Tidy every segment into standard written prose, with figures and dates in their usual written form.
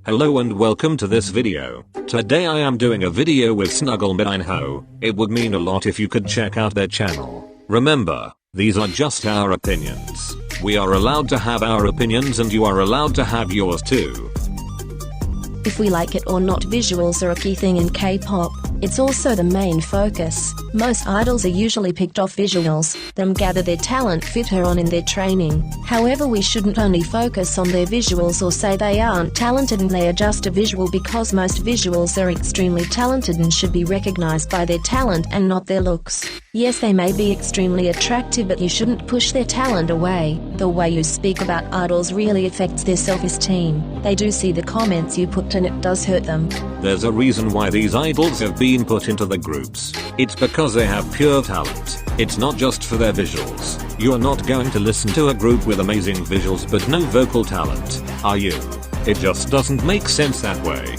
Hello and welcome to this video. Today I am doing a video with snuggleminho. It would mean a lot if you could check out their channel. Remember, these are just our opinions. We are allowed to have our opinions and you are allowed to have yours too. If we like it or not, visuals are a key thing in K-pop. It's also the main focus. Most idols are usually picked off visuals, then gather their talent fitter on in their training. However, we shouldn't only focus on their visuals or say they aren't talented and they are just a visual, because most visuals are extremely talented and should be recognized by their talent and not their looks. Yes, they may be extremely attractive, but you shouldn't push their talent away. The way you speak about idols really affects their self-esteem. They do see the comments you put and it does hurt them. There's a reason why these idols have been put into the groups. It's because they have pure talent. It's not just for their visuals. You're not going to listen to a group with amazing visuals but no vocal talent, are you? It just doesn't make sense that way.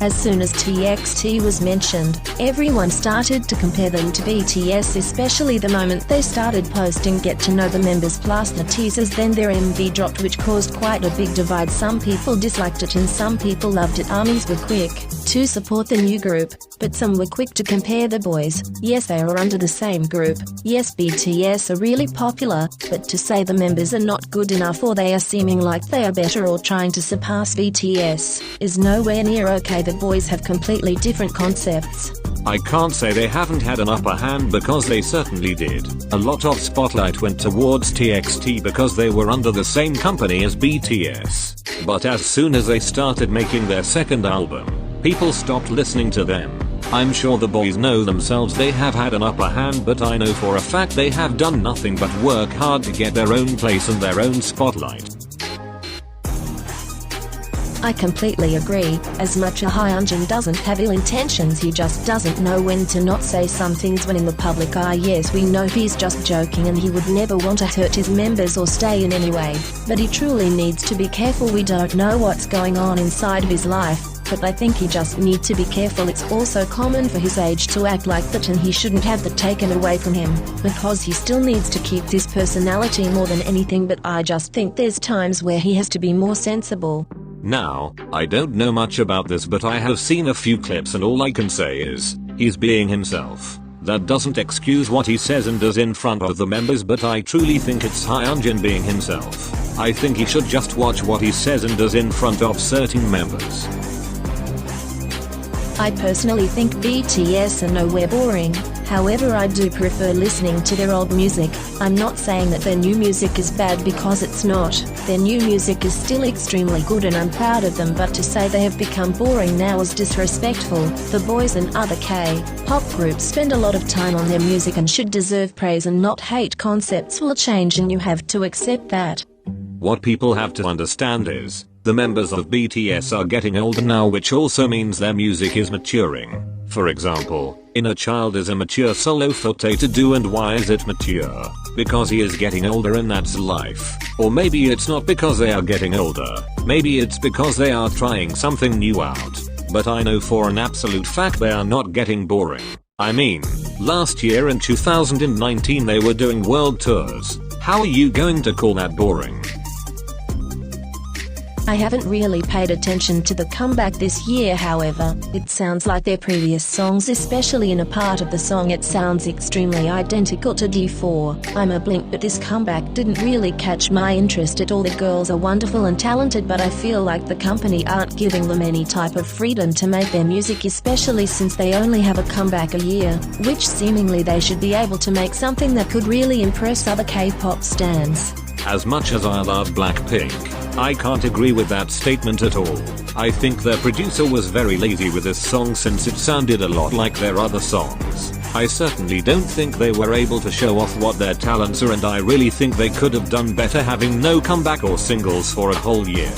As soon as TXT was mentioned, everyone started to compare them to BTS, especially the moment they started posting Get to Know the members plus the teasers. Then their MV dropped, which caused quite a big divide. Some people disliked it and some people loved it. ARMYs were quick to support the new group, but some were quick to compare the boys. Yes, they are under the same group. Yes, BTS are really popular, but to say the members are not good enough or they are seeming like they are better or trying to surpass BTS is nowhere near okay. The boys have completely different concepts. I can't say they haven't had an upper hand, because they certainly did. A lot of spotlight went towards TXT because they were under the same company as BTS. But as soon as they started making their second album, people stopped listening to them. I'm sure the boys know themselves they have had an upper hand, but I know for a fact they have done nothing but work hard to get their own place and their own spotlight. I completely agree. As much as Hyunjin doesn't have ill intentions, he just doesn't know when to not say some things when in the public eye. Yes, we know he's just joking and he would never want to hurt his members or stay in any way, but he truly needs to be careful. We don't know what's going on inside his life, but I think he just needs to be careful. It's also common for his age to act like that, and he shouldn't have that taken away from him, because he still needs to keep his personality more than anything. But I just think there's times where he has to be more sensible. Now, I don't know much about this, but I have seen a few clips and all I can say is, he's being himself. That doesn't excuse what he says and does in front of the members, but I truly think it's Hyunjin being himself. I think he should just watch what he says and does in front of certain members. I personally think BTS are nowhere boring. However, I do prefer listening to their old music. I'm not saying that their new music is bad, because it's not. Their new music is still extremely good and I'm proud of them, but to say they have become boring now is disrespectful. The boys and other K-pop groups spend a lot of time on their music and should deserve praise and not hate. Concepts will change and you have to accept that. What people have to understand is, the members of BTS are getting older now, which also means their music is maturing. For example, Inner Child is a mature solo photo to do. And why is it mature? Because he is getting older and that's life. Or maybe it's not because they are getting older. Maybe it's because they are trying something new out. But I know for an absolute fact they are not getting boring. I mean, last year in 2019 they were doing world tours. How are you going to call that boring? I haven't really paid attention to the comeback this year. However, it sounds like their previous songs, especially in a part of the song it sounds extremely identical to D4. I'm a Blink, but this comeback didn't really catch my interest at all. The girls are wonderful and talented, but I feel like the company aren't giving them any type of freedom to make their music, especially since they only have a comeback a year, which seemingly they should be able to make something that could really impress other K-pop stans. As much as I love Blackpink, I can't agree with that statement at all. I think their producer was very lazy with this song since it sounded a lot like their other songs. I certainly don't think they were able to show off what their talents are, and I really think they could have done better having no comeback or singles for a whole year.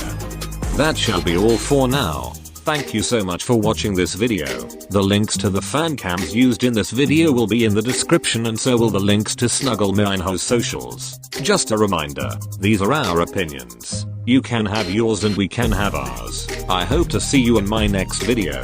That shall be all for now. Thank you so much for watching this video. The links to the fan cams used in this video will be in the description, and so will the links to snuggleminho's socials. Just a reminder, these are our opinions. You can have yours and we can have ours. I hope to see you in my next video.